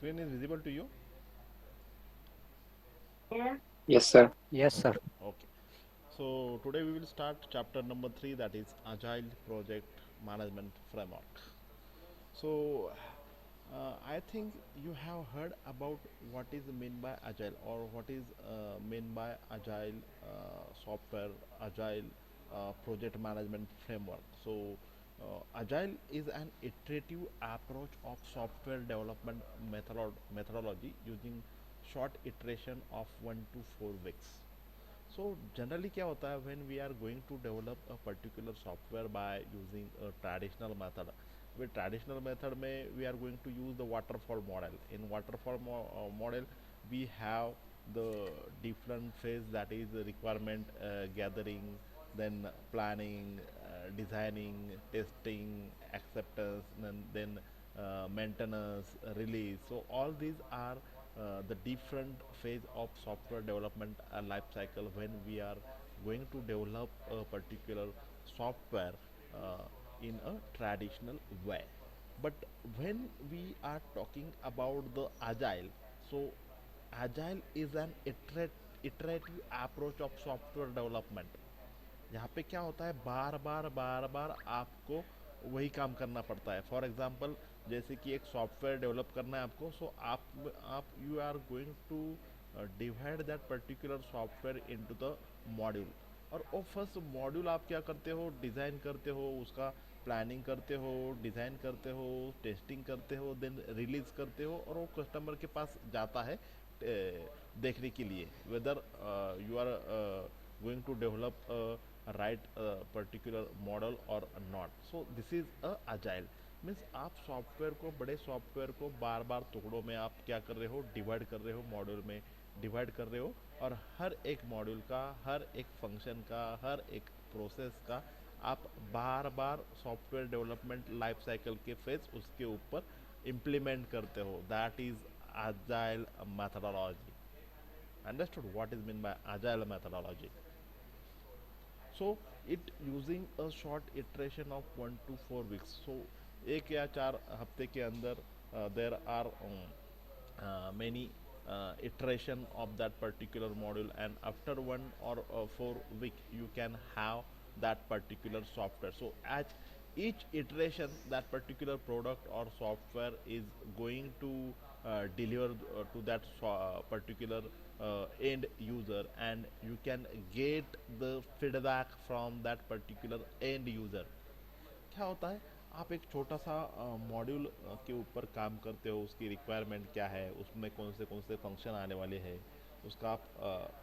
Screen is visible to you? Yes, sir. Yes, sir. Okay, okay. So today we will start chapter number 3, that is Agile Project Management Framework. So I think you have heard about what is meant by agile, or what is meant by agile software, agile project management framework. So agile is an iterative approach of software development methodology using short iteration of 1 to 4 weeks. So generally क्या होता है, when we are going to develop a particular software by using a traditional method, with traditional method में we are going to use the waterfall model. In model we have the different phase, that is the requirement gathering, then planning, designing, testing, acceptance, and then maintenance, release. So all these are the different phase of software development life cycle when we are going to develop a particular software uh, in a traditional way. But when we are talking about the agile, so agile is an iterative approach of software development. यहाँ पे क्या होता है, बार बार आपको वही काम करना पड़ता है. फॉर एग्जांपल, जैसे कि एक सॉफ्टवेयर डेवलप करना है आपको, सो आप you are going to divide that particular software into the module. और वो फर्स्ट मॉड्यूल आप क्या करते हो, डिज़ाइन करते हो, उसका प्लानिंग करते हो, डिज़ाइन करते हो, टेस्टिंग करते हो, देन रिलीज़ करते हो, और वो कस्टमर के पास जाता है देखने के लिए whether you are going to develop a right particular model or not. So this is a agile. Means आप सॉफ्टवेयर को, बड़े सॉफ्टवेयर को बार बार टुकड़ों में आप क्या कर रहे हो, डिवाइड कर रहे हो, मॉड्यूल में डिवाइड कर रहे हो, और हर एक मॉड्यूल का, हर एक फंक्शन का, हर एक प्रोसेस का आप बार बार सॉफ्टवेयर डेवलपमेंट लाइफ साइकिल के फेज उसके ऊपर इम्प्लीमेंट करते हो. That is agile methodology. Understood what is meant by agile methodology? So it using a short iteration of 1 to 4 weeks. So एक या चार हफ्ते के अंदर there are many iteration of that particular module, and after 1 or 4 week you can have that particular software. So at each iteration that particular product or software is going to deliver to that particular end user, and you can get the feedback from that particular end user. क्या होता है, आप एक छोटा सा module के ऊपर काम करते हो, उसकी रिक्वायरमेंट क्या है, उसमें कौन से फंक्शन आने वाले हैं, उसका आप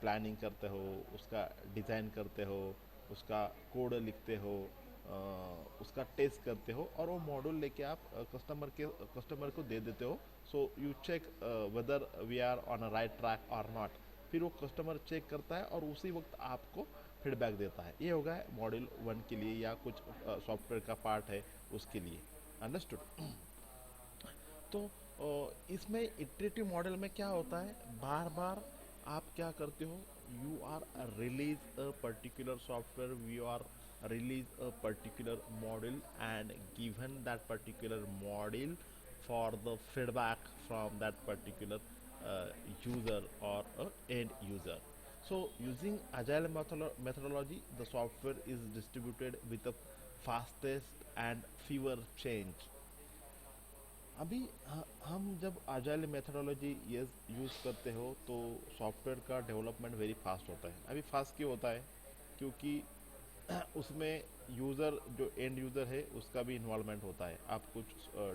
प्लानिंग करते हो, उसका डिज़ाइन करते हो, उसका कोड लिखते हो, उसका टेस्ट करते हो, और वो मॉड्यूल लेके आप कस्टमर को दे देते हो. So you check whether we are on a right track और नॉट. फिर वो कस्टमर चेक करता है और उसी वक्त आपको फीडबैक देता है. ये होगा मॉड्यूल 1 के लिए, या कुछ सॉफ्टवेयर का पार्ट है उसके लिए. अंडरस्टूड. तो इसमें इटरेटिव मॉडल में क्या होता है, बार बार आप क्या करते हो, you are release a particular software, you are release a particular model and given that particular model for the feedback from that particular uh, user or end user. So using agile methodology, the software is distributed with the fastest and fewer change. अभी हम जब आजाइल methodology ये use करते हो तो software का development very fast होता है. अभी फास्ट क्यों होता है, क्योंकि उसमें यूज़र, जो एंड यूज़र है, उसका भी इन्वॉल्वमेंट होता है. आप कुछ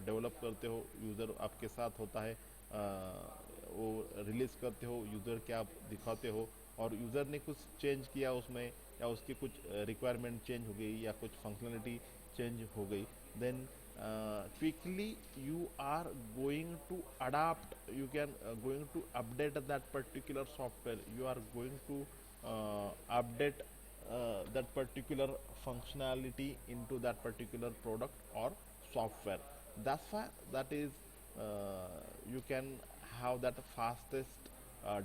डेवलप करते हो, यूज़र आपके साथ होता है, वो रिलीज़ करते हो, यूज़र के आप दिखाते हो, और यूज़र ने कुछ चेंज किया उसमें, या उसकी कुछ रिक्वायरमेंट चेंज हो गई, या कुछ फंक्शनलिटी चेंज हो गई, then quickly you are going to adapt, you can going to update that particular software, you are going to update that particular functionality into that particular product or software. That's why that is you can have that fastest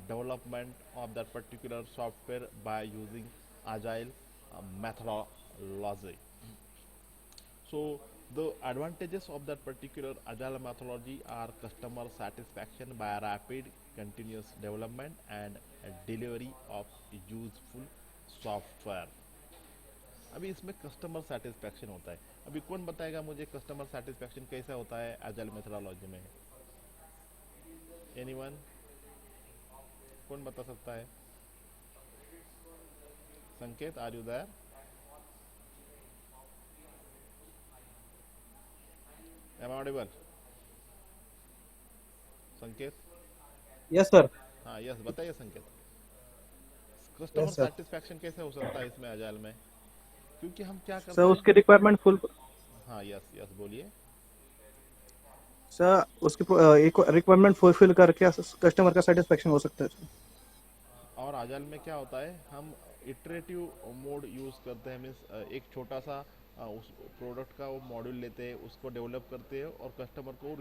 development of that particular software by using agile methodology. So The advantages of that particular agile methodology are customer satisfaction by rapid continuous development and delivery of useful software. अभी इसमें customer satisfaction होता है। अभी कौन बताएगा मुझे customer satisfaction कैसा होता है एजाइल मेथोडोलॉजी में? एनीवन? कौन बता सकता है? Sanket, are you there? Am audible? Sanket? Yes sir. हाँ यस, बताइए Sanket. Customer yes sir. Satisfaction कैसे हो सकता है इसमें एजाइल में? क्योंकि हम क्या सर करते हैं। उसकी रिक्वायरमेंट फुल। हाँ यस यस, बोलिए। सर उसकी एक रिक्वायरमेंट फुलफिल करके कस्टमर का सेटिस्फेक्शन हो सकता है सर। और आजल में क्या होता है, हम इटरेटिव मोड यूज़ करते हैं। मीन्स एक छोटा सा उस प्रोडक्ट का वो मॉड्यूल लेते हैं, उसको डेवलप करते हैं और कस्टमर को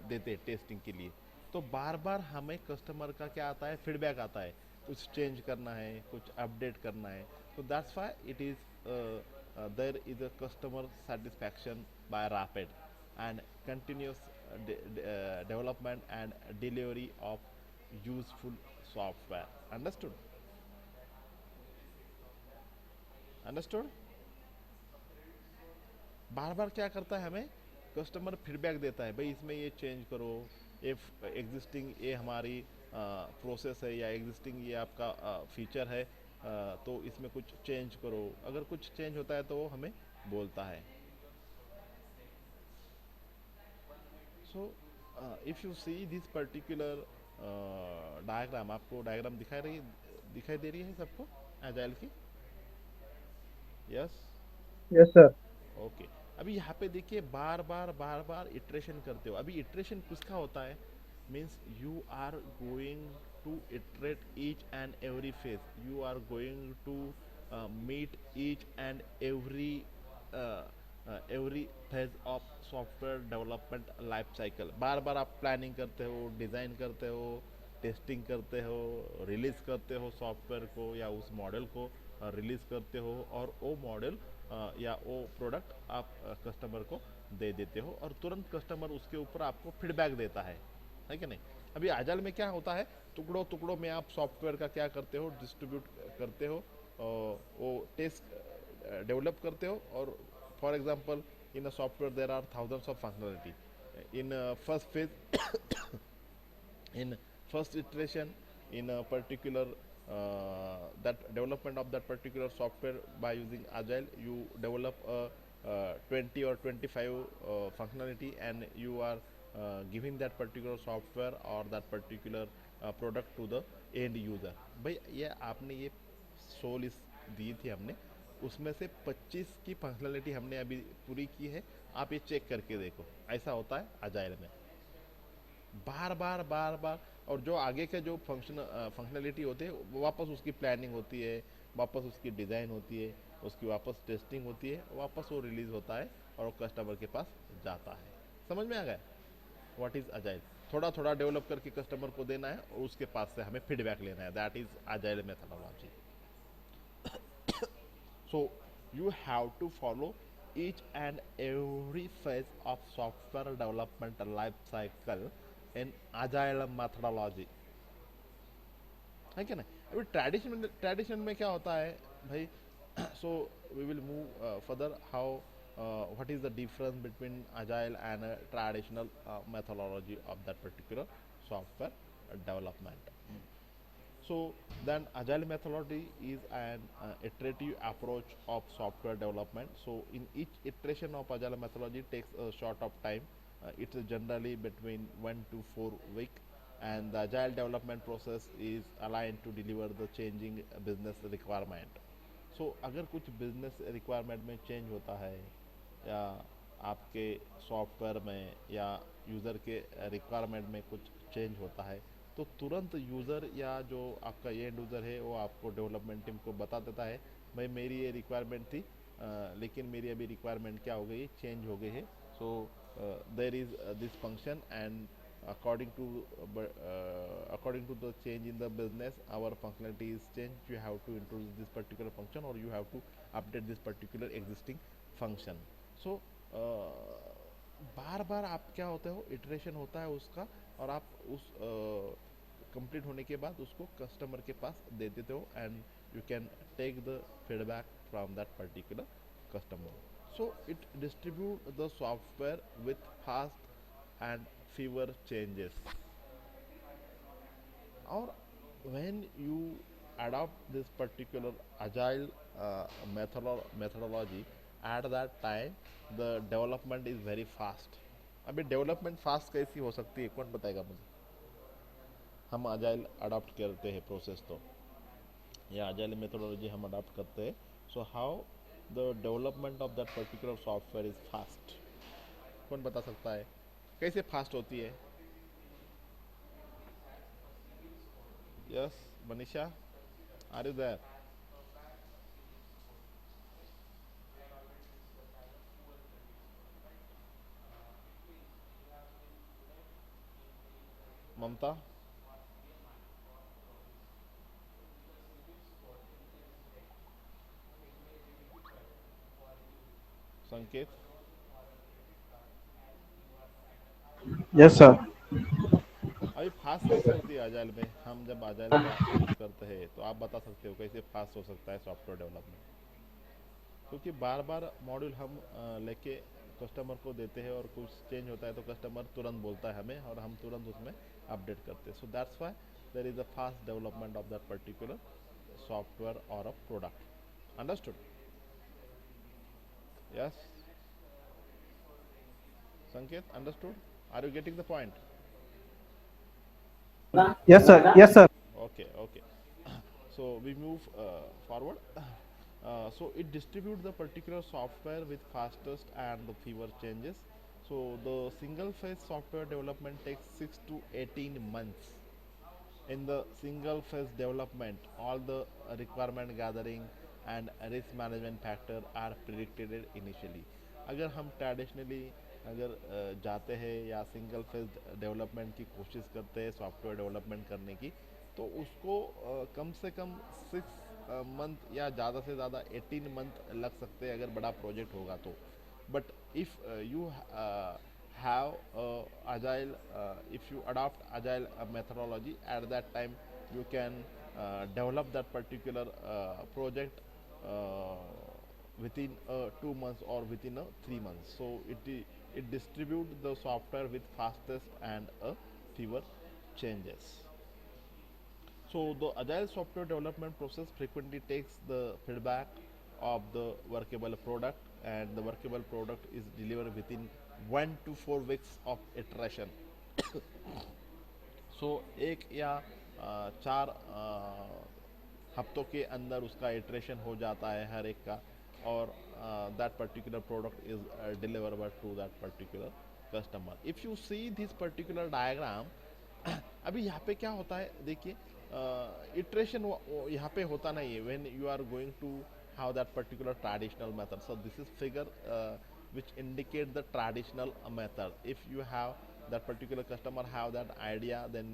देते हैं टेस्टिंग के लिए। तो बार बार हमें कस्टमर का क्या आता है, फीडबैक आता है, कुछ चेंज करना है, कुछ अपडेट करना है। तो that's why it is there is a customer satisfaction by rapid and continuous development and delivery of useful software. Understood? Understood? बार बार क्या करता है, हमें कस्टमर फीडबैक देता है, भाई इसमें ये चेंज करो, इफ एग्जिस्टिंग ये हमारी प्रोसेस है या एग्जिस्टिंग ये आपका फीचर है, तो इसमें कुछ चेंज करो। अगर कुछ चेंज होता है तो वो हमें बोलता है। So if you see this particular diagram, आपको डायग्राम दिखाई दे रही है सबको एजाइल की? यस? Yes sir. ओके। अभी यहाँ पे देखिए, बार बार इटरेशन करते हो। अभी इटरेशन किसका होता है? Means you are going to iterate each and every phase, you are going to meet each and every phase of software development life cycle. बार बार आप प्लानिंग करते हो, डिज़ाइन करते हो, टेस्टिंग करते हो, रिलीज करते हो सॉफ्टवेयर को या उस मॉडल को रिलीज करते हो, और वो मॉडल या वो प्रोडक्ट आप कस्टमर को दे देते हो, और तुरंत कस्टमर उसके ऊपर आपको फीडबैक देता है कि नहीं? अभी आजल में क्या होता है, टुकड़ों टुकड़ों में आप सॉफ्टवेयर का क्या करते हो, डिस्ट्रीब्यूट करते हो, वो टेस्ट डेवलप करते हो। और for example, in a software there are thousands of functionality in first phase, in first iteration, in a particular that development of that particular software, by using agile you develop a 20 or 25 functionality, and you are giving that particular software or that particular product to the end user. भाई ये आपने ये 100 list दी थी हमने, उसमें से 25 की functionality हमने अभी पूरी की है। आप ये चेक करके देखो, ऐसा होता है अजाइल में। बार बार और जो आगे के जो फंक्शनलिटी होते हैं, वो वापस उसकी प्लानिंग होती है, वापस उसकी डिज़ाइन होती है, उसकी वापस टेस्टिंग होती है, वापस वो रिलीज़ होता है और वो कस्टमर के पास जाता है। समझ में आ गया व्हाट इज़ अजाइल? थोड़ा थोड़ा डेवलप करके कस्टमर को देना है और उसके पास से हमें फीडबैक लेना है। That is agile methodology. So you have to follow each and every phase of software development life cycle in agile methodology, है क्या नहीं? अभी ट्रेडिशन में क्या होता है भाई? So we will move further, how what is the difference between agile and a traditional methodology of that particular software development. So then agile methodology is an iterative approach of software development. So in each iteration of agile methodology takes a short of time. It's generally between 1 to 4 weeks, and the agile development process is aligned to deliver the changing business requirement. So अगर कुछ business requirement में change होता है, या आपके software में या user के रिक्वायरमेंट में कुछ चेंज होता है, तो तुरंत यूज़र या जो आपका एंड यूज़र है वो आपको डेवलपमेंट टीम को बता देता है, भाई मेरी ये रिक्वायरमेंट थी, लेकिन मेरी अभी रिक्वायरमेंट क्या हो गई, चेंज हो गई है। So there is this function, and according to according to the change in the business, our functionality is changed. You have to introduce this particular function, or you have to update this particular existing function. So बार बार आप क्या होते हो, iteration होता है उसका, और आप उस कंप्लीट होने के बाद उसको कस्टमर के पास दे देते हो, and you can take the feedback from that particular customer. So it distribute the software with fast and fewer changes. Or when you adopt this particular agile methodology, at that time the development is very fast. अभी development fast कैसी हो सकती है, कौन बताएगा मुझे? हम agile adopt करते हैं प्रोसेस, तो या अजाइल मेथोडोलॉजी हम अडॉप्ट करते हैं, so how the development of that particular software is fast? कौन बता सकता है कैसे फास्ट होती है? Yes, Manisha, are you there? Mamta, Sanket, Yes, sir. अभी फास्ट कैसे होती है अजाइल में? हम जब अजाइल का यूज़ करते हैं तो आप बता सकते हो कैसे फास्ट हो सकता है सॉफ्टवेयर डेवलपमेंट? क्योंकि बार बार मॉड्यूल हम लेके कस्टमर को देते हैं, और कुछ चेंज होता है तो कस्टमर तुरंत बोलता है हमें, और हम तुरंत उसमें अपडेट करते हैं. So that's why there is a fast development of that particular software और a product. Understood? Yes, Sanket, understood? Are you getting the point? Yes, sir. Yes, sir. Okay, okay. So we move forward. So it distributes the particular software with fastest and the fewer changes. So the single phase software development takes 6 to 18 months. In the single phase development, all the requirement gathering and risk management factor are predicted initially. अगर हम traditionally अगर जाते हैं या single phase development की कोशिश करते हैं सॉफ्टवेयर डेवलपमेंट करने की, तो उसको कम से कम 6 मंथ या ज़्यादा से ज़्यादा 18 मंथ लग सकते हैं अगर बड़ा प्रोजेक्ट होगा तो. But if you have agile, if you adopt agile methodology, at that time you can develop that particular project uh, within 2 months or within 3 months. So it distributes the software with fastest and fewer changes. So the agile software development process frequently takes the feedback of the workable product, and the workable product is delivered within 1 to 4 weeks of iteration. सो एक या चार हफ्तों के अंदर उसका iteration हो जाता है हर एक का, और that particular product is deliverable to that particular customer. If you see this particular diagram, अभी यहाँ पे क्या होता है देखिए, इटरेशन यहाँ पे होता नहीं है when you are going to have that particular traditional method. So this is figure which indicate the traditional method. If you have that particular customer have that idea, then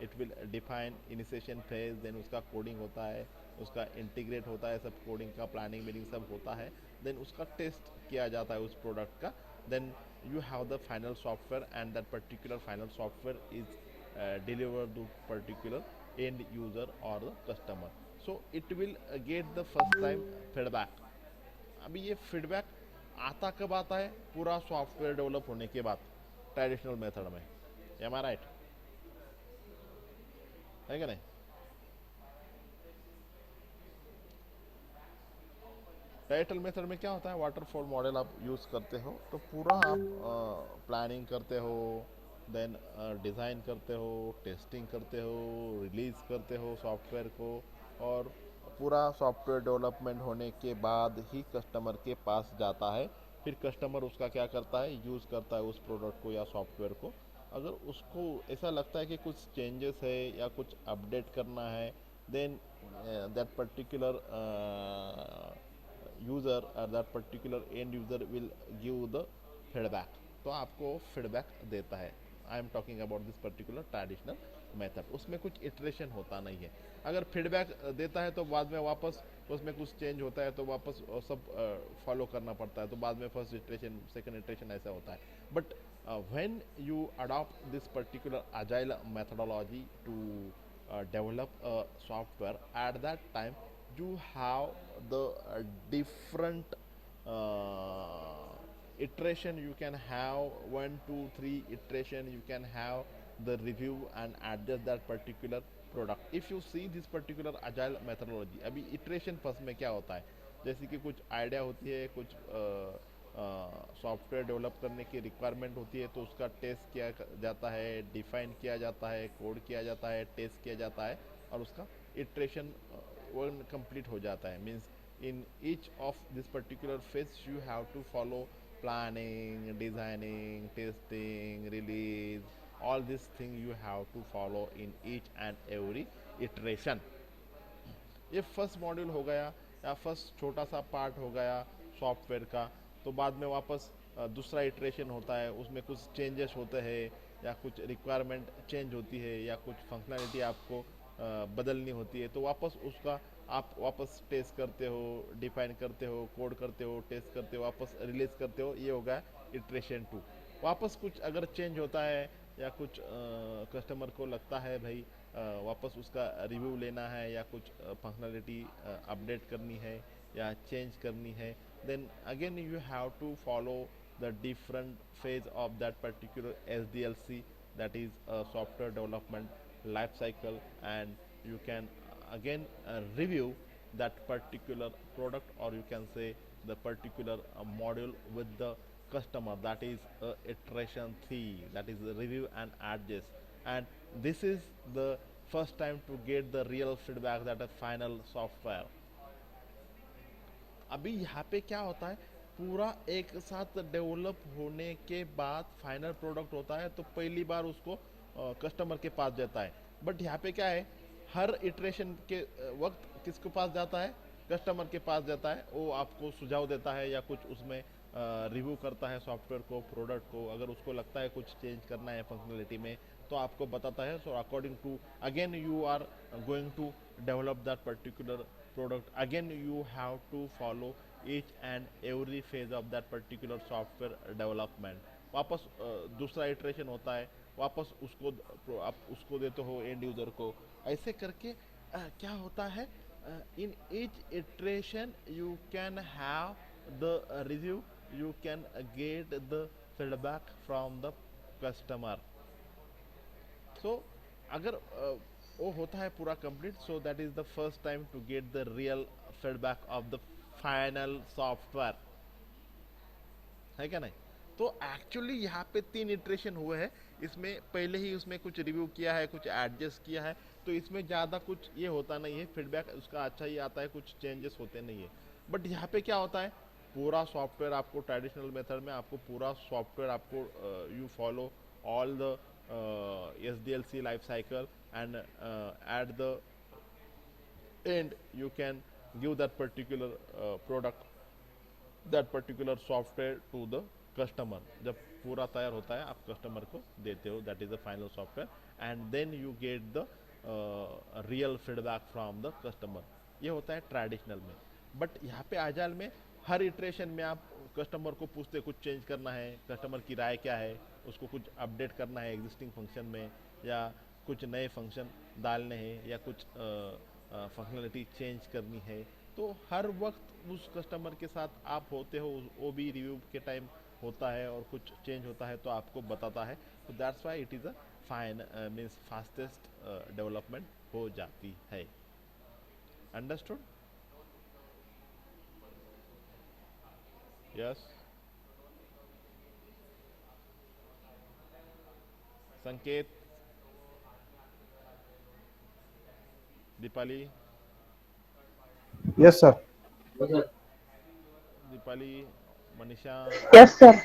it will define initiation phase, then उसका coding होता है, उसका integrate होता है, सब coding का planning meaning सब होता है, देन उसका टेस्ट किया जाता है उस प्रोडक्ट का, then you have the final software, and that particular final software is delivered to particular end user or the customer. So it will get the first time feedback. अभी ये feedback आता कब आता है? पूरा सॉफ्टवेयर डेवलप होने के बाद, ट्रेडिशनल मेथड में. M I right? है क्या नहीं? ट्रेडिशनल मेथड में क्या होता है, वाटरफॉल मॉडल आप यूज़ करते हो, तो पूरा आप प्लानिंग करते हो, देन डिज़ाइन करते हो, टेस्टिंग करते हो, रिलीज़ करते हो सॉफ्टवेयर को, और पूरा सॉफ्टवेयर डेवलपमेंट होने के बाद ही कस्टमर के पास जाता है. फिर कस्टमर उसका क्या करता है, यूज़ करता है उस प्रोडक्ट को या सॉफ्टवेयर को. अगर उसको ऐसा लगता है कि कुछ चेंजेस है या कुछ अपडेट करना है, देन दैट पर्टिकुलर यूज़र और that particular end user will give the feedback. तो आपको फीडबैक देता है. I am talking about this particular traditional method, उसमें कुछ इटरेशन होता नहीं है। अगर फीडबैक देता है तो बाद में वापस उसमें कुछ चेंज होता है तो वापस सब फॉलो करना पड़ता है, तो बाद में फर्स्ट इटरेशन सेकंड इटरेशन ऐसा होता है। But when you adopt this particular agile methodology to develop a software, at that time you have the different iteration. You can have 1 2 3 iteration, you can have the review and adjust that particular product. If you see this particular agile methodology, अभी iteration first में क्या होता है, जैसे कि कुछ idea होती है, कुछ सॉफ्टवेयर डेवलप करने की रिक्वायरमेंट होती है, तो उसका टेस्ट किया जाता है, डिफाइन किया जाता है, कोड किया जाता है, टेस्ट किया जाता है, और उसका इटरेशन वन कंप्लीट हो जाता है। Means in each of this particular phase you have to follow planning, designing, testing, release, all these things you have to follow in each and every iteration. ये first module हो गया या first छोटा सा part हो गया software का, तो बाद में वापस दूसरा इटरेशन होता है, उसमें कुछ चेंजेस होते हैं या कुछ रिक्वायरमेंट चेंज होती है या कुछ फंक्शनैलिटी आपको बदलनी होती है, तो वापस उसका आप वापस टेस्ट करते हो, डिफाइन करते हो, कोड करते हो, टेस्ट करते हो, वापस रिलीज करते हो। ये हो गया इटरेशन 2। वापस कुछ अगर चेंज होता है या कुछ कस्टमर को लगता है भाई वापस उसका रिव्यू लेना है या कुछ फंक्शनैलिटी अपडेट करनी है या चेंज करनी है, then again you have to follow the different phase of that particular SDLC, that is software development life cycle, and you can again review that particular product, or you can say the particular module with the customer. That is iteration 3, that is review and adjust. And this is the first time to get the real feedback, that is final software. अभी यहाँ पे क्या होता है, पूरा एक साथ develop होने के बाद फाइनल प्रोडक्ट होता है, तो पहली बार उसको कस्टमर के पास जाता है। बट यहाँ पे क्या है, हर इटरेशन के वक्त किसके पास जाता है, कस्टमर के पास जाता है। वो आपको सुझाव देता है या कुछ उसमें रिव्यू करता है सॉफ्टवेयर को, प्रोडक्ट को। अगर उसको लगता है कुछ चेंज करना है फंक्शनलिटी में, तो आपको बताता है। So according to again you are going to develop that particular product, again you have to follow each and every phase of that particular software development. वापस दूसरा इटरेशन होता है, वापस उसको आप उसको देते हो एंड यूजर को। ऐसे करके क्या होता है, इन each iteration you can have the review, you can get the feedback from the customer. So अगर वो होता है पूरा complete, so that is the first time to get the real feedback of the final software, है क्या नहीं। तो actually यहाँ पे 3 इटरेशन हुए हैं, इसमें पहले ही उसमें कुछ रिव्यू किया है, कुछ एडजस्ट किया है, तो इसमें ज़्यादा कुछ ये होता नहीं है, फीडबैक उसका अच्छा ही आता है, कुछ चेंजेस होते नहीं है। बट यहाँ पे क्या होता है, पूरा सॉफ्टवेयर आपको ट्रेडिशनल मेथड में आपको पूरा सॉफ्टवेयर आपको you follow all the SDLC life cycle, and at the end you can give that particular product, that particular software to the customer. जब पूरा तैयार होता है आप कस्टमर को देते हो, that is the final software, and then you get the real feedback from the customer. ये होता है ट्रेडिशनल में। बट यहाँ पे आजाल में हर इटरेशन में आप कस्टमर को पूछते कुछ चेंज करना है, कस्टमर की राय क्या है, उसको कुछ अपडेट करना है एग्जिस्टिंग फंक्शन में, या कुछ नए फंक्शन डालने हैं, या कुछ फंक्शनलिटी चेंज करनी है, तो हर वक्त उस कस्टमर के साथ आप होते हो। वो भी रिव्यू के टाइम होता है और कुछ चेंज होता है तो आपको बताता है। तो that's why it is a fine means fastest development हो जाती है। अंडरस्टूड? यस। संकेत, Deepali, yes sir. Deepali, Manisha, yes sir.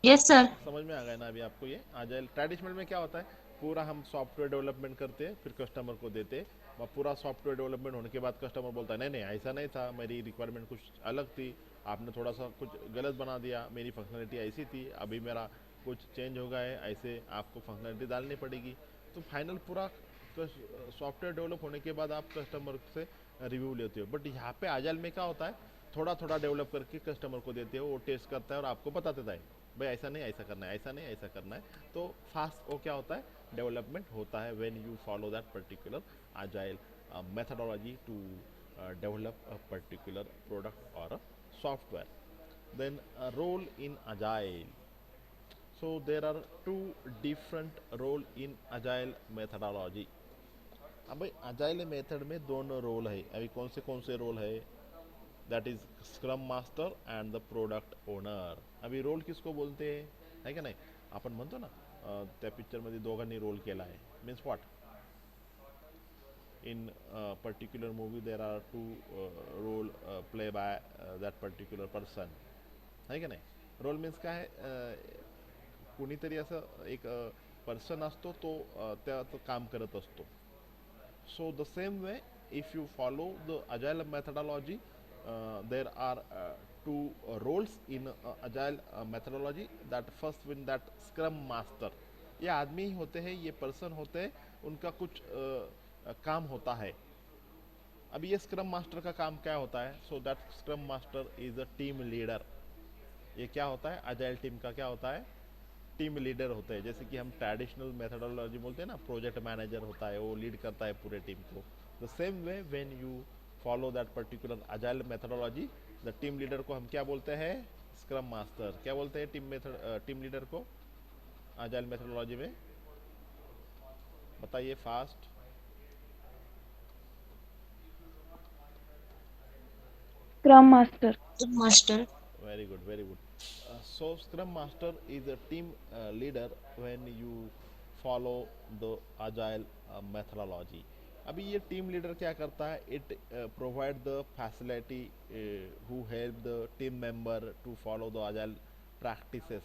Yes sir. समझ में आ गया ना अभी आपको? ये आजाइल ट्रेडिशनल में क्या होता है, पूरा हम सॉफ्टवेयर डेवलपमेंट करते हैं, फिर कस्टमर को देते हैं, और पूरा सॉफ्टवेयर डेवलपमेंट होने के बाद कस्टमर बोलता है नहीं नहीं ऐसा नहीं था, मेरी रिक्वायरमेंट कुछ अलग थी, आपने थोड़ा सा कुछ गलत बना दिया, मेरी फंक्शनलिटी ऐसी थी, अभी मेरा कुछ चेंज हो गया है, ऐसे आपको फंक्शनलिटी डालनी पड़ेगी। तो फाइनल पूरा सॉफ्टवेयर डेवलप होने के बाद आप कस्टमर से रिव्यू लेते हो। बट यहाँ पे आजाइल में क्या होता है, थोड़ा थोड़ा डेवलप करके कस्टमर को देते हो, वो टेस्ट करता है और आपको बता देता है भाई ऐसा नहीं ऐसा करना है, ऐसा नहीं ऐसा करना है। तो फास्ट वो क्या होता है, डेवलपमेंट होता है when you follow that particular agile methodology to develop a particular product or a software. Then a role in agile. So there are two different role in agile methodology. अब भाई agile method में दोनों role है, अभी कौन से role है, that is scrum master and the product owner. अभी रोल किसको बोलते हैं, है का नाही, आपण म्हणतो ना त्या पिक्चरमध्ये दोघांनी रोल केला आहे, means what, in particular movie there are two role play by that particular person, है का नाही. रोल मीन्स काय आहे, कुणीतरी असं एक पर्सन असतो तो त्याचं काम करत असतो. So the same way, if you follow the agile methodology, there are two roles in agile methodology. That first win that scrum master. ये आदमी ही होते हैं, ये पर्सन होते हैं, उनका कुछ काम होता है. अब ये स्क्रम मास्टर का काम क्या होता है, so that scrum master is a team leader. ये क्या होता है, अजाइल टीम का क्या होता है, टीम लीडर होते हैं. जैसे कि हम ट्रेडिशनल मेथडोलॉजी बोलते हैं ना, प्रोजेक्ट मैनेजर होता है, वो लीड करता है पूरे टीम को. The same way when you follow that particular agile methodology, the team leader को हम क्या बोलते हैं, स्क्रम मास्टर. क्या बोलते हैं टीम लीडर को अजाइल मेथडोलॉजी में, बताइए fast. Scrum Master. Master. Very good, very good. So Scrum Master is a team leader when you follow the agile methodology. अभी ये टीम लीडर क्या करता है, it provide the facility who help the team member to follow the agile practices.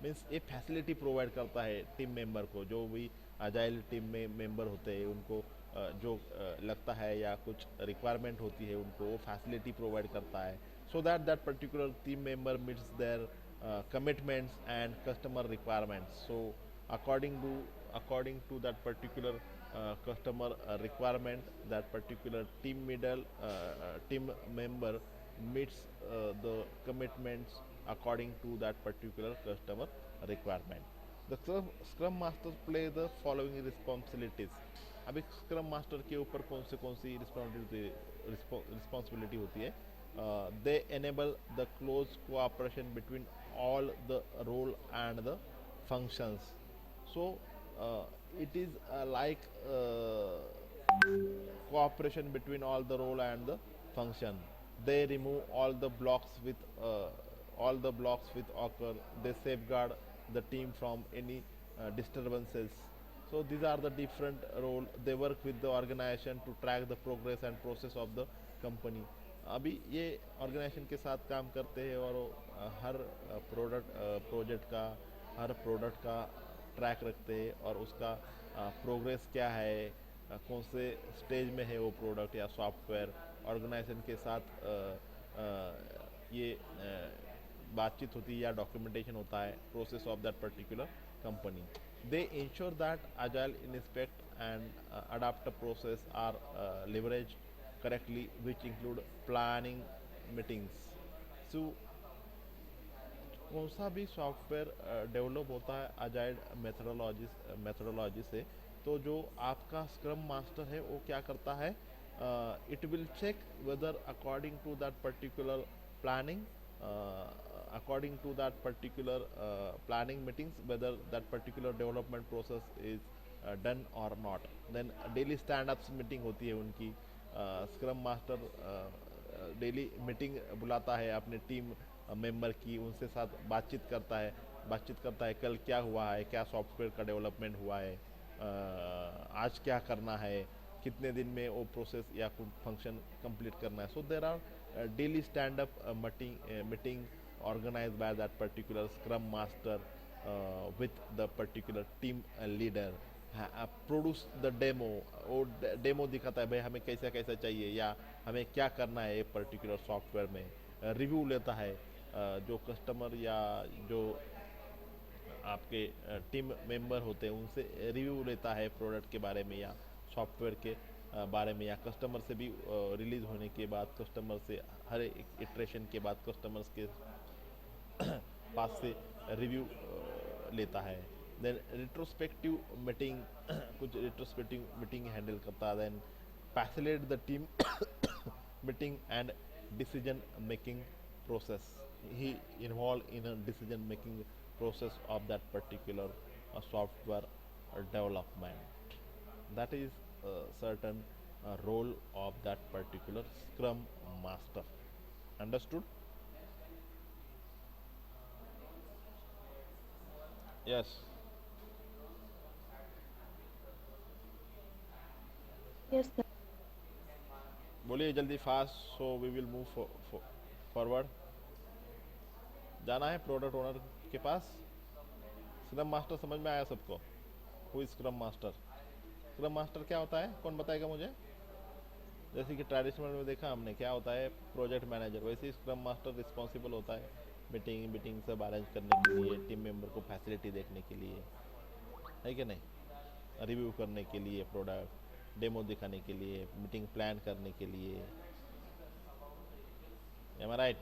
Means ये facility provide करता है team member को, जो भी अजाइल टीम में मेंबर होते हैं उनको जो लगता है या कुछ रिक्वायरमेंट होती है उनको वो फैसिलिटी प्रोवाइड करता है, so that that particular team member meets their commitments and customer requirements. So according to that particular customer requirement, that particular team member meets the commitments according to that particular customer requirement. The scrum masters play the following responsibilities. अभी scrum master के ऊपर कौन सी responsibility होती है, they enable the close cooperation between all the role and the functions. So it is like cooperation between all the role and the function. They remove all the blocks with occur. They safeguard the team from any disturbances. So these are the different role. They work with the organization to track the progress and process of the company. अभी ये organisation के साथ काम करते हैं और हर product का track रखते हैं और उसका प्रोग्रेस क्या है, कौन से स्टेज में है वो प्रोडक्ट या सॉफ्टवेयर. ऑर्गेनाइजेशन के साथ ये बातचीत होती है या डॉक्यूमेंटेशन होता है, process of that particular company. They ensure that agile inspect and adapt process are leveraged correctly, which include planning meetings. So कौन सा भी सॉफ्टवेयर डेवलप होता है अजाइल मेथडोलॉजी से, तो जो आपका स्क्रम मास्टर है वो क्या करता है, it will check whether according to that particular planning according to that particular planning meetings, whether that particular development process is done or not. Then daily stand-ups meeting होती है उनकी. स्क्रम मास्टर डेली मीटिंग बुलाता है अपने team member की, उनसे साथ बातचीत करता है कल क्या हुआ है, क्या सॉफ्टवेयर का डेवलपमेंट हुआ है, आज क्या करना है, कितने दिन में वो प्रोसेस या फंक्शन कंप्लीट करना है. So there are daily stand up meeting organized by that particular scrum master with the particular team leader. Produce the demo, वो डेमो दिखाता है भाई हमें कैसा कैसा चाहिए या हमें क्या करना है एक पर्टिकुलर सॉफ्टवेयर में. रिव्यू लेता है जो कस्टमर या जो आपके टीम मेंबर होते हैं उनसे रिव्यू लेता है प्रोडक्ट के बारे में या सॉफ्टवेयर के बारे में, या कस्टमर से भी रिलीज होने के बाद कस्टमर से हर एक इटरेशन के बाद कस्टमर्स के पास से रिव्यू लेता है। देन रिट्रोस्पेक्टिव मीटिंग कुछ रिट्रोस्पेक्टिव मीटिंग हैंडल करता है। Then facilitate the team meeting and decision making process. He involved in a decision making process of that particular software development. That is a certain role of that particular scrum master. Understood? Yes. Yes, sir. बोलिए जल्दी fast, so we will move forward. जाना है product owner के पास। Scrum master समझ में आया सबको? Who is scrum master? Scrum master क्या होता है, कौन बताएगा मुझे? जैसे कि ट्रेडिशनल में देखा हमने क्या होता है प्रोजेक्ट मैनेजर, वैसे ही स्क्रम मास्टर रिस्पॉन्सिबल होता है मीटिंग सब अरेंज करने के लिए, टीम मेंबर को फैसिलिटी देखने के लिए, है कि नहीं, रिव्यू करने के लिए, प्रोडक्ट डेमो दिखाने के लिए, मीटिंग प्लान करने के लिए। Am I right?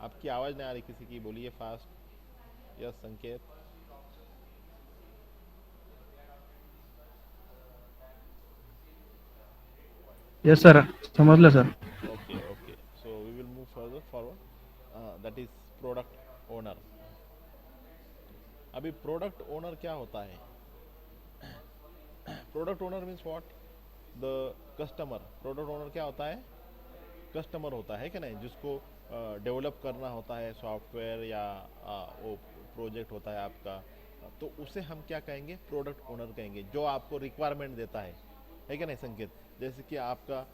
आपकी आवाज़ नहीं आ रही किसी की, बोलिए fast. Yes Sanket. Yes sir, समझ लो sir. Okay okay, so we will move further forward. That is product owner. अभी प्रोडक्ट ओनर क्या होता है? Product owner means what? The customer. Product owner क्या होता है? कस्टमर होता है कि नहीं, जिसको डेवलप करना होता है सॉफ्टवेयर या वो प्रोजेक्ट होता है आपका, तो उसे हम क्या कहेंगे? प्रोडक्ट ओनर कहेंगे, जो आपको रिक्वायरमेंट देता है कि नहीं संकेत? जैसे कि आपका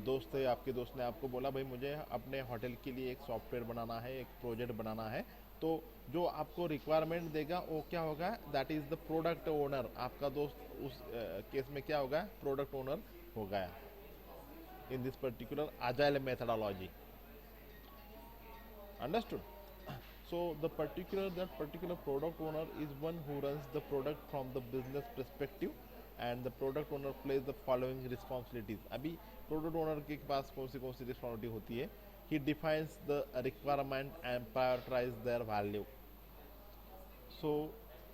दोस्त है, आपके दोस्त ने आपको बोला भाई मुझे अपने होटल के लिए एक सॉफ्टवेयर बनाना है, एक प्रोजेक्ट बनाना है, तो जो आपको रिक्वायरमेंट देगा वो क्या होगा? That is the product owner. आपका दोस्त उस केस में क्या होगा? प्रोडक्ट ओनर हो गया in this particular agile methodology. Understood? So that particular product owner is one who runs the product from the business perspective, and the product owner plays the following responsibilities. अभी product owner के पास कौन सी responsibility होती है? He defines the requirement and prioritize their value. सो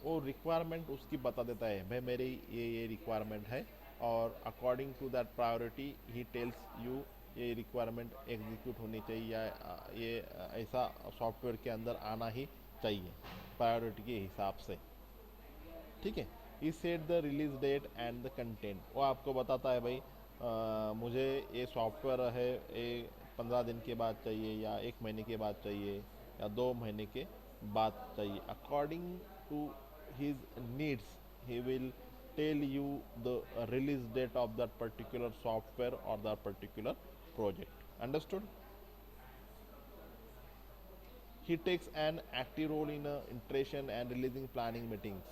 वो requirement उसकी बता देता है, भाई मेरी ये रिक्वायरमेंट है, और according to that priority he tells you ये रिक्वायरमेंट एग्जीक्यूट होनी चाहिए, या ये ऐसा सॉफ्टवेयर के अंदर आना ही चाहिए प्रायोरिटी के हिसाब से। ठीक है, he set the release date and the content. वो आपको बताता है भाई मुझे ये सॉफ्टवेयर है, ये 15 दिन के बाद चाहिए, या 1 महीने के बाद चाहिए, या 2 महीने के बाद चाहिए। According to his needs he will tell you the release date of that particular software और that particular project. Understood? he takes an active role in iteration and releasing planning meetings.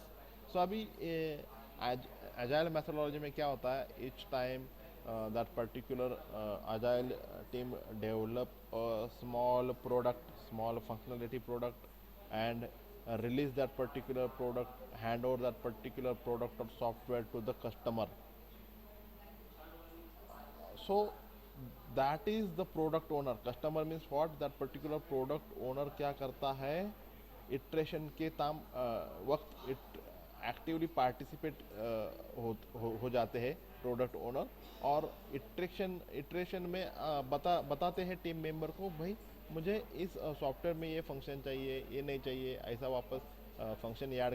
So अभी agile methodology में क्या होता है? Each time that particular agile team develop a small product, small functionality product, and release that particular product, hand over that particular product or software to the customer. So that is the product owner. Customer means what? That particular product owner क्या करता है? Iteration के वक्त actively participate हो जाते हैं product owner, और iteration में बताते हैं टीम मेंबर को, भाई मुझे इस सॉफ्टवेयर में ये फंक्शन चाहिए, ये नहीं चाहिए, ऐसा वापस फंक्शन ऐड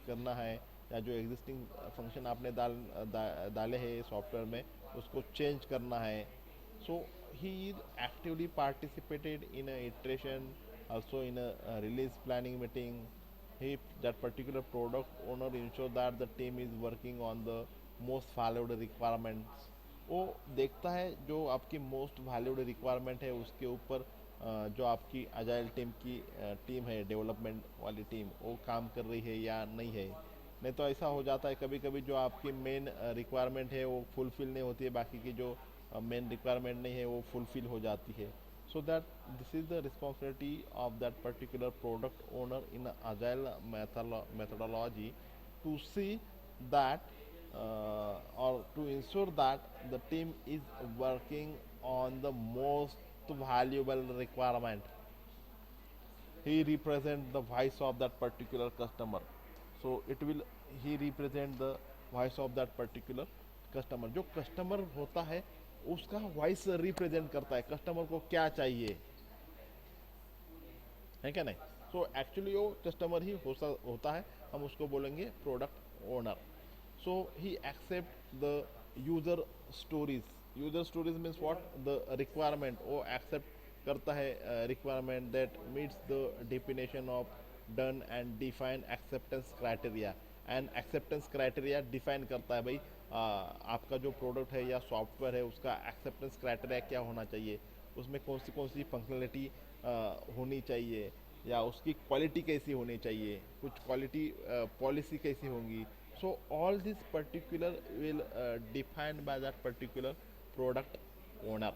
करना है, या जो एग्जिस्टिंग फंक्शन आपने डाले हैं सॉफ्टवेयर में उसको चेंज करना है। So he is actively participated in a iteration, also in a release planning meeting. That particular product owner ensure that the team is working on the most valued requirements. वो देखता है जो आपकी most valued requirement है उसके ऊपर जो आपकी अजाइल टीम की टीम है, डेवलपमेंट वाली टीम, वो काम कर रही है या नहीं है। नहीं तो ऐसा हो जाता है कभी कभी जो आपकी मेन रिक्वायरमेंट है वो फुलफिल नहीं होती है, बाकी की जो मेन रिक्वायरमेंट नहीं है वो फुलफिल हो जाती है। so that this is the responsibility of that particular product owner in a agile methodology to see that or to ensure that the team is working on the most valuable requirement. He represent the voice of that particular customer, so it will he represent the voice of that particular customer. जो customer होता है उसका voice represent करता है customer को क्या चाहिए, है क्या नहीं. सो एक्चुअली वो कस्टमर ही होता है, हम उसको बोलेंगे product owner. So he accept the user stories. User stories means what, the requirement. वो एक्सेप्ट करता है requirement that meets the definition of done and define acceptance criteria. And acceptance criteria define करता है भाई आपका जो प्रोडक्ट है या सॉफ्टवेयर है उसका एक्सेप्टेंस क्राइटेरिया क्या होना चाहिए, उसमें कौन सी फंक्शनलिटी होनी चाहिए, या उसकी क्वालिटी कैसी होनी चाहिए, कुछ क्वालिटी पॉलिसी कैसी होंगी. So all this particular will defined by that particular product owner.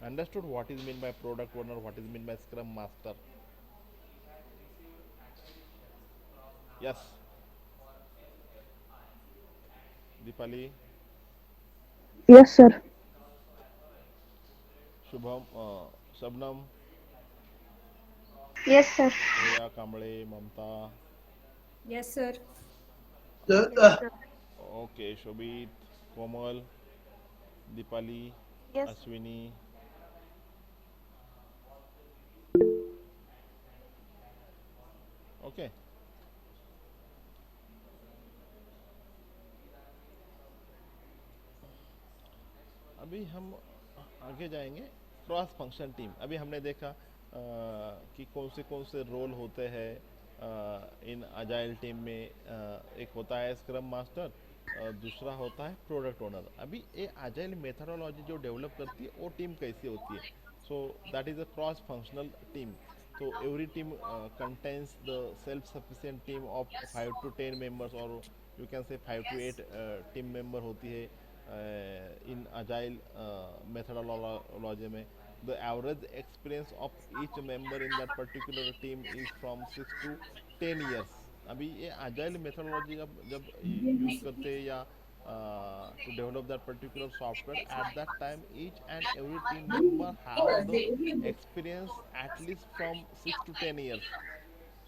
Understood what is meant by product owner, what is meant by scrum master? Yes, Deepali, Yes, sir. Shubham, Shabnam, Yes, sir. Shreya, Kamble, Mamta. Yes, sir. Okay, Shobit, Komal, Deepali, Yes. Ashwini. Okay. अभी हम आगे जाएंगे. Cross function team. अभी हमने देखा कि कौन से रोल होते हैं इन अजाइल टीम में. एक होता है स्क्रम मास्टर, दूसरा होता है प्रोडक्ट ओनर. अभी ये अजाइल मेथडोलॉजी जो डेवलप करती है वो टीम कैसी होती है. So that is a cross functional team. तो every team contains the self sufficient team of 5 to 10 members, और you can say 5 to 8 team member होती है in agile methodology में. The average experience of each member in that particular team is from 6 to 10 years. अभी ये agile methodology जब use करते हैं या to develop that particular software, at that time each and every team member have the experience at least from 6 to 10 years.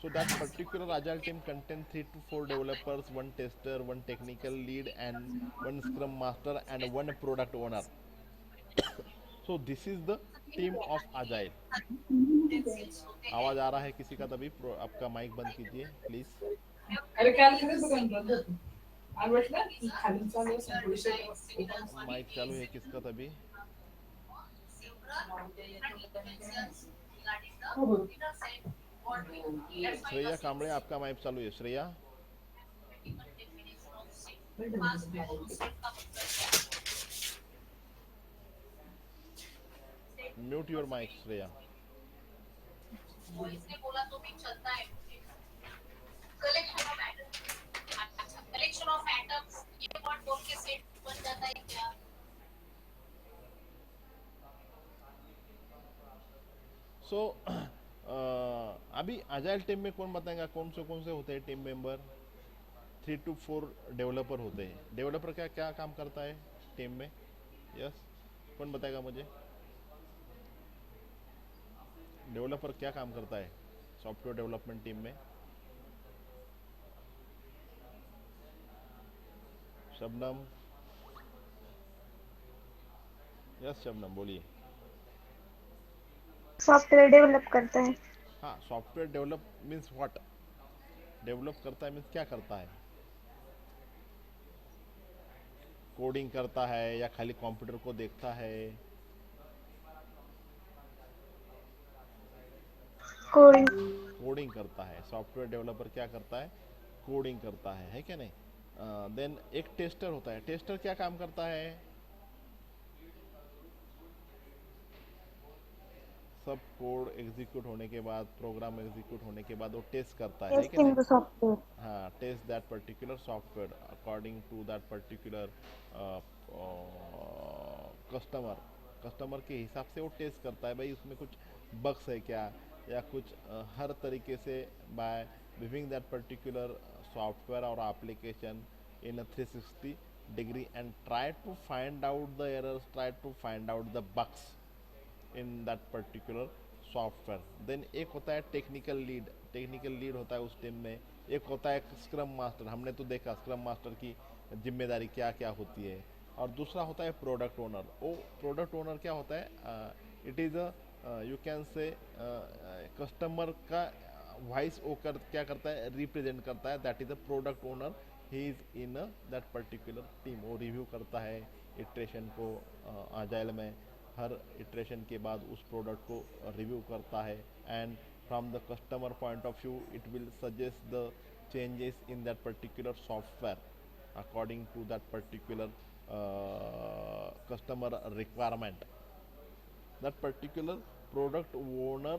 So that particular agile team contains 3 to 4 developers, one tester, one technical lead, and one scrum master and one product owner. So this is the team of agile. आवाज आ रहा है किसी का? तभी आपका mic बंद कीजिए please. अरे क्या लिखा है दुकान बंद है. और बैठना खाली चालू है सब पुलिस. माइक चालू है किसका? तभी श्रेया कामड़े आपका माइक चालू है. Shreya, mute your mic Shreya. इसने बोला तो भी चलता है मुझे. कलेक्शन ऑफ एटम्स ये वर्ड बोल के सेट बन जाता है क्या? सो अभी अजाइल टीम में कौन बताएगा कौन से होते हैं टीम मेंबर? 3 to 4 डेवलपर होते हैं. डेवलपर क्या क्या काम करता है टीम में? यस, कौन बताएगा मुझे? डेवलपर क्या काम करता है सॉफ्टवेयर डेवलपमेंट टीम में? शबनम. यस शबनम बोलिए. सॉफ्टवेयर डेवलप करता है. हाँ, software develop means what? Develop करता है मीन्स क्या करता है? कोडिंग करता है या खाली कंप्यूटर को देखता है? कोडिंग. कोडिंग करता है. सॉफ्टवेयर डेवलपर क्या करता है? कोडिंग करता है क्या नहीं? देन एक टेस्टर होता है. टेस्टर क्या काम करता है? सब कोड एग्जीक्यूट होने के बाद, प्रोग्राम एग्जीक्यूट होने के बाद वो टेस्ट करता है कि टेस्टिंग द नहीं? सॉफ्टवेयर. हाँ, test that particular software according to that particular customer. Customer के हिसाब से वो टेस्ट करता है, भाई उसमें कुछ बग्स है क्या, या कुछ हर तरीके से by viewing that particular software और application in a 360 degree and try to find out the errors, try to find out the bugs in that particular software. Then एक होता है टेक्निकल लीड होता है उस टीम में. एक होता है स्क्रम मास्टर. हमने तो देखा स्क्रम मास्टर की जिम्मेदारी क्या क्या होती है. और दूसरा होता है प्रोडक्ट ओनर. वो प्रोडक्ट ओनर क्या होता है, it is a you can से कस्टमर का वॉइस वो क्या करता है, रिप्रेजेंट करता है. That is a product owner. He is in that particular team. वो रिव्यू करता है इटरेशन को. आजाइल में हर इटरेशन के बाद उस प्रोडक्ट को रिव्यू करता है, and from the customer point of view it will suggest the changes in that particular software according to that particular customer requirement. That particular product owner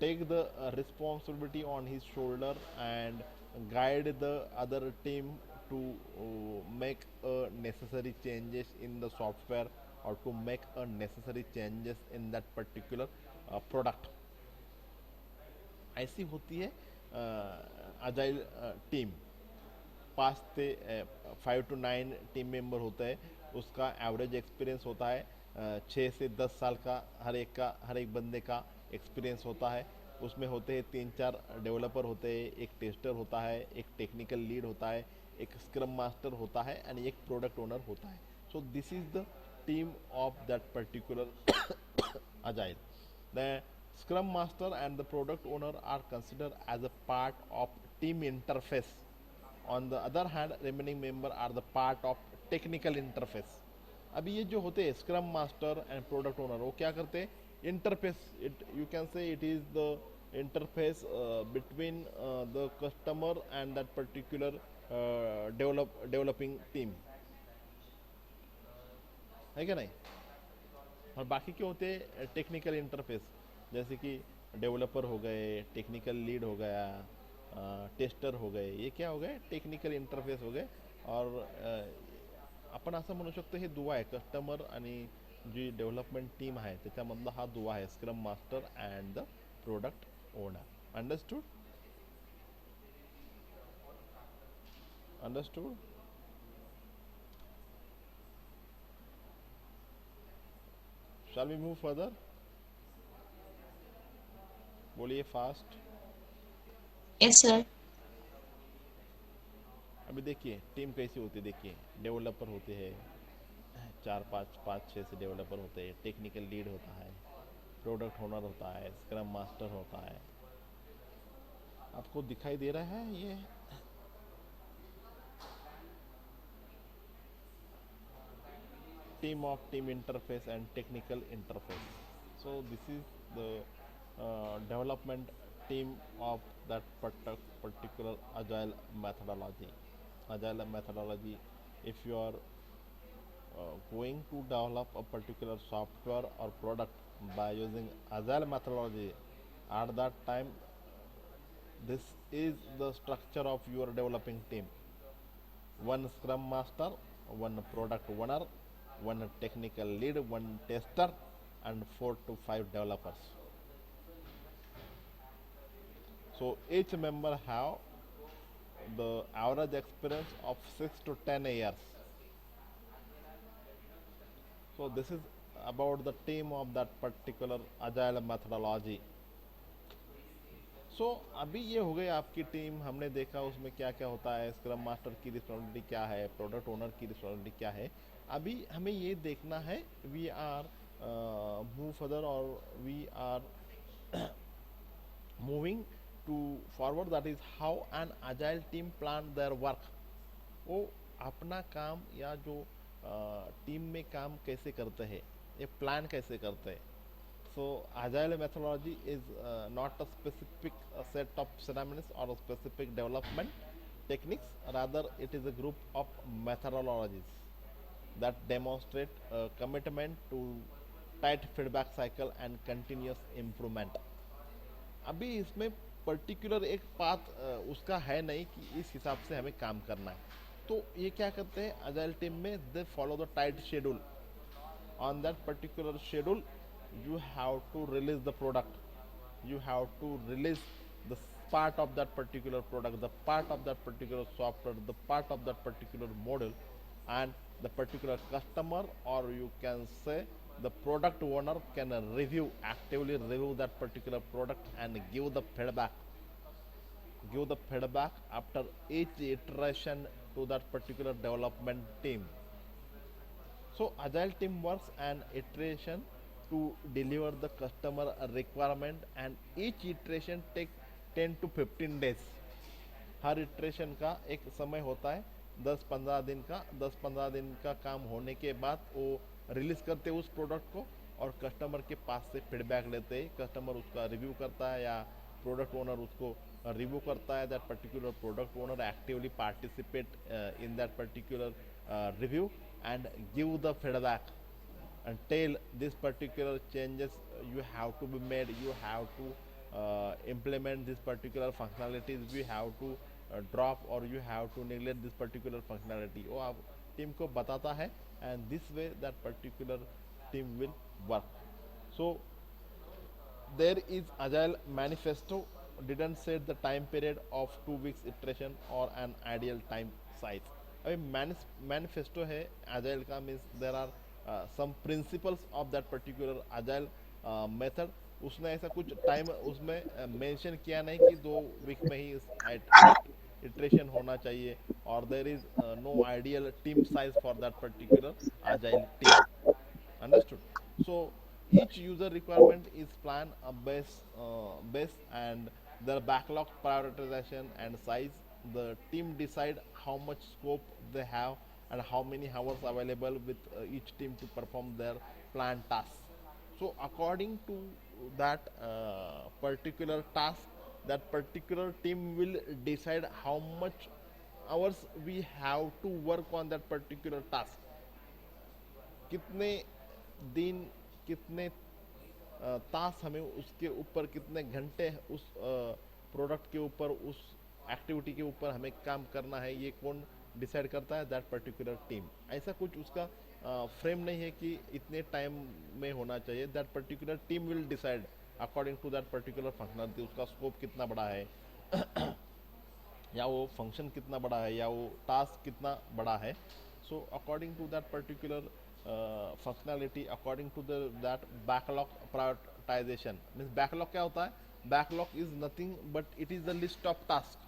take the responsibility on his shoulder and guide the other team to make necessary changes in the software or to make necessary changes in that particular product. ऐसी होती है agile team. 5 to 9 team member होता है. उसका average experience होता है 6 से 10 साल का. हर एक बंदे का एक्सपीरियंस होता है. उसमें होते हैं 3-4 डेवलपर होते हैं, एक टेस्टर होता है, एक टेक्निकल लीड होता है, एक स्क्रम मास्टर होता है, एंड एक प्रोडक्ट ओनर होता है. So this is the team of that particular agile. The scrum master and the product owner are considered as a part of team interface. On the other hand, remaining member are the part of technical interface. अभी ये जो होते हैं scrum master and product owner, वो क्या करते हैं, interface. It you can से it is the interface between the customer and that particular developing team, है क्या नहीं. और बाकी क्या होते हैं टेक्निकल इंटरफेस, जैसे कि डेवलपर हो गए, टेक्निकल लीड हो गया, टेस्टर हो गए. ये क्या हो गए, टेक्निकल इंटरफेस हो गए. और आपण असं म्हणू शकतो हे दुवा आहे. कस्टमर आणि जी डेव्हलपमेंट टीम आहे त्याच्यामधला हा दुवा आहे, scrum master and the product owner. Understood. Shall we move further. बोलिए फास्ट. Yes, sir. अभी देखिए टीम कैसी होती है. देखिए डेवलपर होते हैं 4-5-5-6 से डेवलपर होते हैं. टेक्निकल लीड होता है, प्रोडक्ट ओनर होता है, स्क्रम मास्टर होता है. आपको दिखाई दे रहा है ये. Team of team interface and technical interface. So this is the development team of that particular agile methodology. If you are going to develop a particular software or product by using agile methodology, at that time this is the structure of your developing team. One scrum master, one product owner, one technical lead, one tester, and 4 to 5 developers. So each member have the average experience of 6 to 10 years. So this is about the team of that particular agile methodology. So अभी ये हो गई आपकी team. हमने देखा उसमें क्या क्या होता है, स्क्रम मास्टर की रिस्पॉन्सिबिलिटी क्या है, प्रोडक्ट ओनर की रिस्पॉन्सिबिलिटी क्या है. अभी हमें ये देखना है, वी आर मूव फर्दर और we are moving to forward, that is how an agile team plan their work. वो अपना काम या जो टीम में काम कैसे करते हैं, ये प्लान कैसे करते हैं. सो agile methodology is not a specific set of ceremonies or a specific development techniques, rather it is a group of methodologies that demonstrate commitment to tight feedback cycle and continuous improvement. अभी इसमें particular एक path उसका है नहीं कि इस हिसाब से हमें काम करना है. तो ये क्या करते हैं अजाइल टीम में, they follow the tight schedule. on that particular schedule you have to release the product, you have to release the part of that particular product, the part of that particular software, the part of that particular model, and the particular customer, or you can say the product owner, can review, actively review that particular product and give the feedback after each iteration to that particular development team. So agile team works an iteration to deliver the customer a requirement, and each iteration take 10 to 15 days. Her iteration का एक समय होता है 10-15 दिन का। 10-15 दिन का काम होने के बाद वो रिलीज करते हैं उस प्रोडक्ट को, और कस्टमर के पास से फीडबैक लेते हैं। कस्टमर उसका रिव्यू करता है या प्रोडक्ट ओनर उसको रिव्यू करता है। That particular product owner actively participate in that particular review and give the feedback and tell this particular changes you have to be made, you have to implement this particular functionalities, you have to drop or you have to neglect this particular functionality। वो आप team को बताता है, and this way that particular team will work। So there is agile manifesto didn't set the time period of 2 weeks iteration or an ideal time size। अभी manifesto है agile का, means there are some principles of that particular agile method. उसने ऐसा कुछ time उसमें mention किया नहीं कि 2 वीक में ही इटरेशन होना चाहिए, और there is no ideal team size for that particular agile team. Understood? So each user requirement is planned based and their backlog prioritization and size. The team decide how much scope they have and how many hours available with each team to perform their planned tasks. So according to that particular task, that particular team will decide how much hours we have to work on that particular task। कितने दिन, कितने तास हमें उसके ऊपर, कितने घंटे उस product के ऊपर, उस एक्टिविटी के ऊपर हमें काम करना है, ये कौन डिसाइड करता है? That particular team. ऐसा कुछ उसका फ्रेम नहीं है कि इतने टाइम में होना चाहिए। That particular team will decide according to that particular functionality, उसका स्कोप कितना बड़ा है या वो फंक्शन कितना बड़ा है या वो टास्क कितना बड़ा है। So according to that particular functionality, according to that backlog prioritization, means backlog क्या होता है? Backlog is nothing but it is the list of tasks,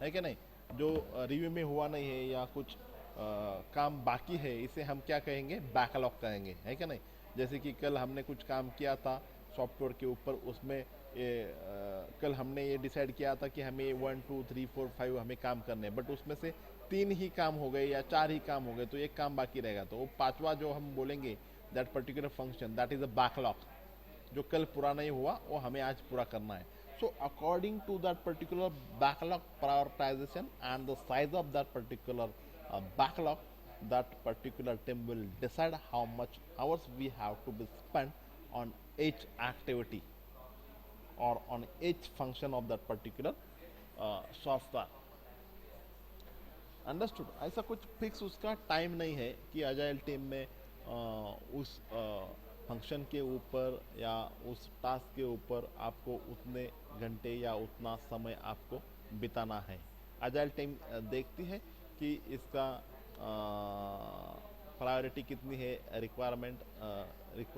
है क्या नहीं? जो रिव्यू में हुआ नहीं है या कुछ काम बाकी है, इसे हम क्या कहेंगे? बैकलॉग कहेंगे, है क्या नहीं? जैसे कि कल हमने कुछ काम किया था सॉफ्टवेयर के ऊपर, उसमें कल हमने ये डिसाइड किया था कि हमें 1 2 3 4 5 हमें काम करने हैं, बट उसमें से 3 ही काम हो गए या 4 ही काम हो गए, तो एक काम बाकी रहेगा। तो वो 5वां जो हम बोलेंगे, that particular function, that is a backlog. जो कल पूरा नहीं हुआ वो हमें आज पूरा करना है। So according to that particular backlog prioritization and the size of that particular backlog, that particular team will decide how much hours we have to be spent on each activity or on each function of that particular software। Understood? ऐसा कुछ fix उसका time नहीं है कि agile team में उस function के ऊपर या उस टास्क के ऊपर आपको उतने घंटे या उतना समय आपको बिताना है। अजाइल टीम देखती है कि इसका प्रायोरिटी कितनी है, requirement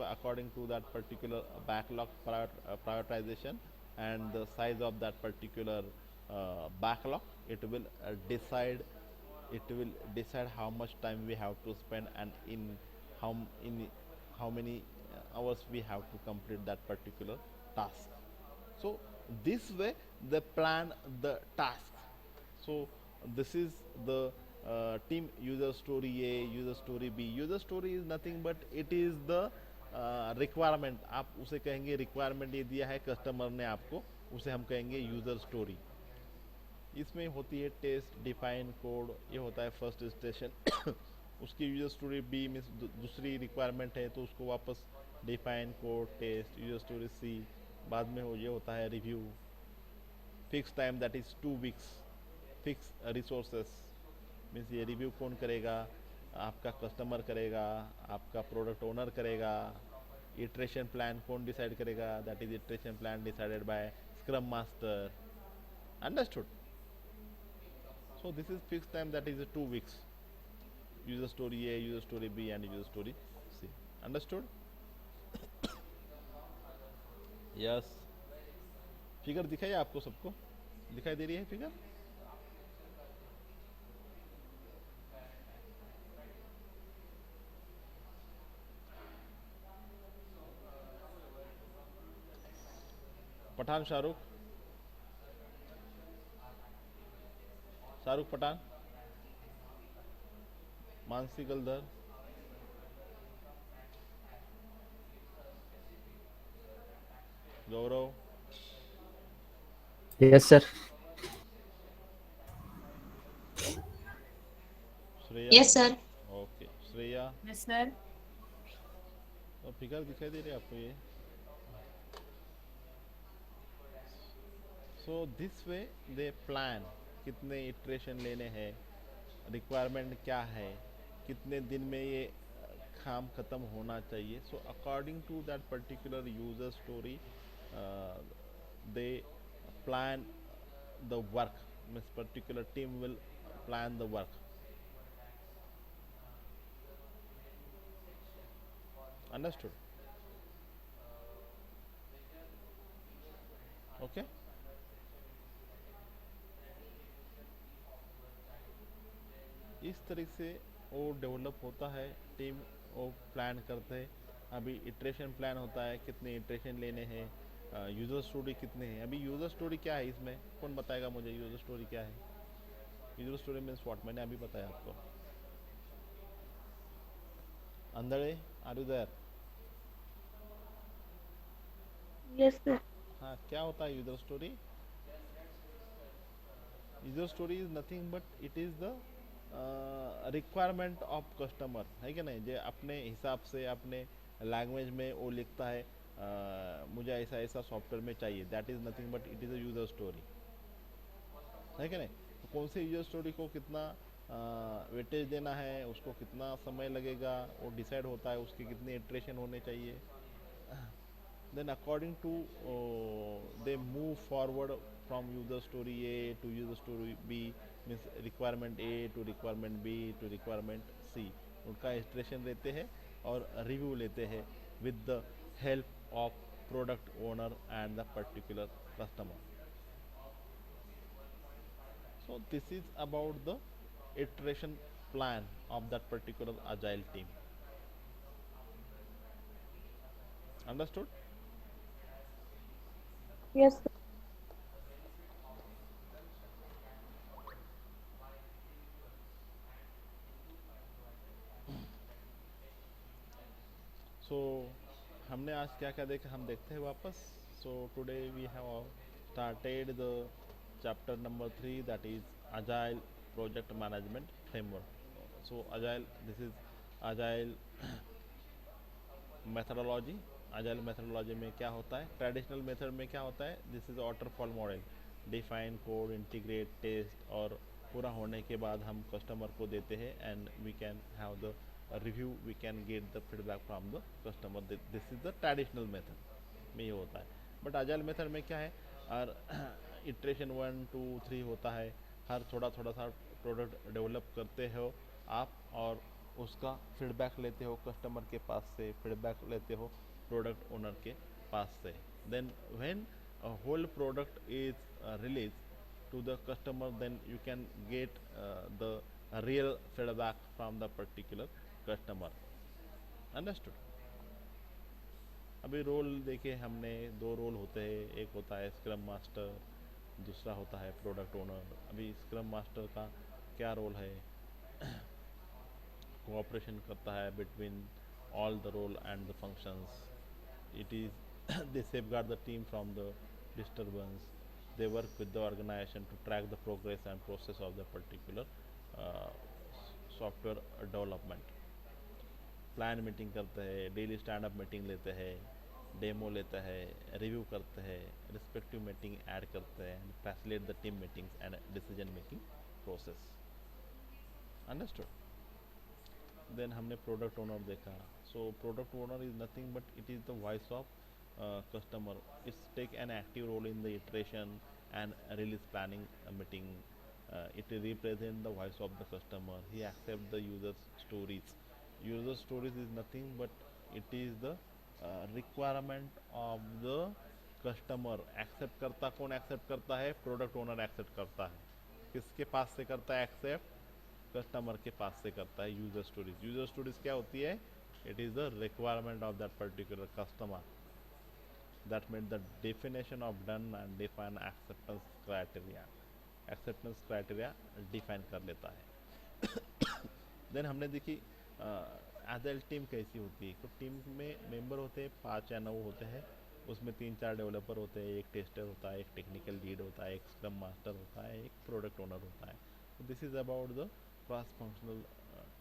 according to that particular backlog prioritization and the size of that particular backlog, it will decide how much time we have to spend and how in how many hours we have to complete that particular task। So this way they plan the task। So this is the team user story A, user story B। user story is nothing but it is the requirement। आप उसे कहेंगे requirement ये दिया है customer ने आपको, उसे हम कहेंगे यूजर स्टोरी। इसमें होती है टेस्ट, डिफाइन, कोड, ये होता है फर्स्ट स्टेशन। उसकी यूजर स्टोरी बी मीन्स दूसरी रिक्वायरमेंट है, तो उसको वापस define, code, test, user story C, बाद में ये होता है review. Fix time that is 2 weeks. Fix resources means ये रिव्यू कौन करेगा, आपका कस्टमर करेगा, आपका प्रोडक्ट ओनर करेगा। इटरेशन प्लान कौन डिसाइड करेगा? That is iteration plan decided by scrum master. Understood? So this is fix time, that is 2 weeks. User story A, user story B and user story C. Understood? Yes. Figure दिखाई आपको सबको? दिखाई दे रही है figure? Pathan Shahrukh, Shahrukh Pathan, Mansi Galdhar, Gaurav, yes sir. Shreya. Yes, sir. Okay Shreya. Yes, sir. तो figure दिखाई दे रही है आपको ये? So this way they plan कितने इटरेशन लेने हैं, रिक्वायरमेंट क्या है, कितने दिन में ये काम ख़त्म होना चाहिए। So according to that particular user story they plan the work. Means particular team will plan the work. Understood? Okay. इस तरह से वो डेवलप होता है, टीम वो प्लान करते हैं। अभी इटरेशन प्लान होता है, कितने इटरेशन लेने हैं, यूज़र स्टोरी कितने हैं। अभी यूज़र स्टोरी क्या है इसमें, कौन बताएगा मुझे यूज़र स्टोरी क्या है? यूज़र स्टोरी मीन्स व्हाट, मैंने अभी बताया आपको। Andhade, are you there? Yes sir. हाँ, क्या होता है user story? User story is nothing but it is the requirement of customer, है कि नहीं? जो अपने हिसाब से अपने लैंग्वेज में वो लिखता है, मुझे ऐसा ऐसा सॉफ्टवेयर में चाहिए। That is nothing but it is a user story, है कि नहीं? तो कौन से यूज़र स्टोरी को कितना वेटेज देना है, उसको कितना समय लगेगा, वो डिसाइड होता है। उसके कितने इटरेशन होने चाहिए। Then according to they move forward from user story A to user story B, means requirement A to requirement B to requirement C. उनका iteration लेते हैं और review लेते हैं with the help of product owner and the particular customer. So this is about the iteration plan of that particular agile team. Understood? Yes sir. So हमने आज क्या क्या देखा, हम देखते हैं वापस। So today we have started the chapter number 3, that is agile project management framework. So agile, this is agile methodology. Agile methodology में क्या होता है, ट्रेडिशनल मेथड में क्या होता है, this is waterfall model. Define, code, integrate, test और पूरा होने के बाद हम कस्टमर को देते हैं and we can have the review, we can get the feedback from the customer. This is the traditional method में ये होता है। बट अजाइल मेथड में क्या है, और इटरेशन 1 2 3 होता है। हर थोड़ा थोड़ा सा प्रोडक्ट डेवलप करते हो आप और उसका फीडबैक लेते हो कस्टमर के पास से, फीडबैक लेते हो प्रोडक्ट ओनर के पास से। Then when whole product is release to the customer, then you can get the real feedback from the particular customer. Understood? अभी रोल देखे हमने, 2 रोल होते हैं, एक होता है स्क्रम मास्टर, दूसरा होता है प्रोडक्ट ओनर। अभी स्क्रम मास्टर का क्या रोल है, कोऑपरेशन करता है between all the role and the functions. It is they safeguard the team from the disturbance. They work with the organization to track the progress and process of the particular uh, software development. Plan meeting करते हैं, daily stand up meeting लेते हैं, demo लेते हैं, review करते हैं, respective meeting add करते हैं, facilitate the team meetings and decision making process. Understood? Then हमने प्रोडक्ट ओनर देखा. So product owner is nothing but it is the voice of customer. It's take an active role in the iteration and release planning meeting. It represent the voice of the customer. He accept the user's stories. User stories is nothing but it is the requirement of the customer. Accept करता कौन accept करता है? Product owner accept करता है. किसके पास से करता है एक्सेप्ट? कस्टमर के पास से करता है. User stories. यूजर स्टोरीज क्या होती है? It is the requirement of that particular customer. That mean the definition of done and define acceptance criteria. Acceptance criteria define कर लेता है. देन हमने देखी एजाइल टीम कैसी होती है. तो टीम में मेंबर होते हैं 5 या 9 होते हैं. उसमें 3-4 डेवलपर होते हैं, एक टेस्टर होता है, एक टेक्निकल लीड होता है, एक स्क्रम मास्टर होता है, एक प्रोडक्ट ओनर होता है. तो this is about the cross functional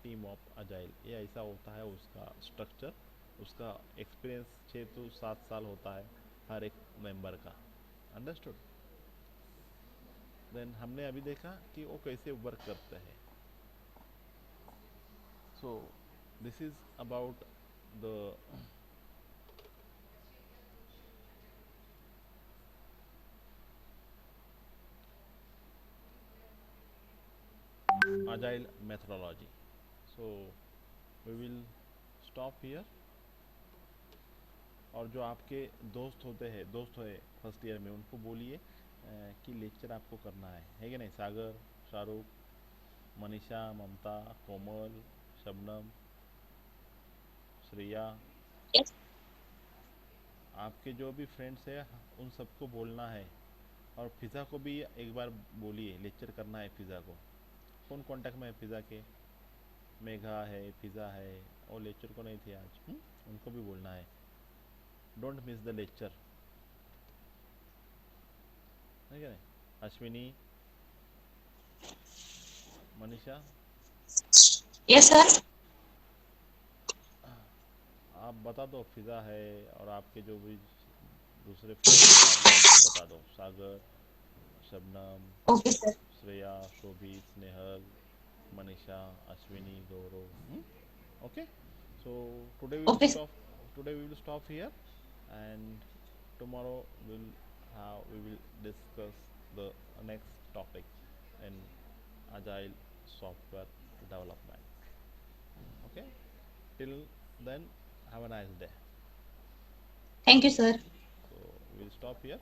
team of agile. ये ऐसा होता है उसका स्ट्रक्चर. उसका एक्सपीरियंस 6 to 7 साल होता है हर एक मेंबर का. अंडरस्टूड. देन हमने अभी देखा कि वो कैसे वर्क करते हैं. So this is about the agile methodology. So we will stop here. और जो आपके दोस्त होते हैं, दोस्त है फर्स्ट ईयर में, उनको बोलिए कि लेक्चर आपको करना है कि नहीं? सागर, शाहरुख, मनीषा, ममता, कोमल, शबनम, श्रेया, Yes. आपके जो भी फ्रेंड्स हैं उन सबको बोलना है. और फिज़ा को भी एक बार बोलिए लेक्चर करना है फिज़ा को. कौन कांटेक्ट में है फिज़ा के? मेघा है, फिज़ा है, और लेक्चर को नहीं थे आज. उनको भी बोलना है डोंट मिस द लेक्चर, है क्या नहीं? Ashwini, Manisha, Yes, sir. आप बता दो. फिज़ा है और आपके जो भी दूसरे फ्रेंड्स हैं उनको बता दो. सागर, Shabnam, Okay, sir. Shreya, शोभी, Snehal, Manisha, Ashwini, Gaurav. Okay. So today we will Okay, sir. stop. Today we will stop here, and tomorrow we will discuss the next topic in agile software development. Okay. Till then, have a nice day. Thank you, sir. So we will stop here.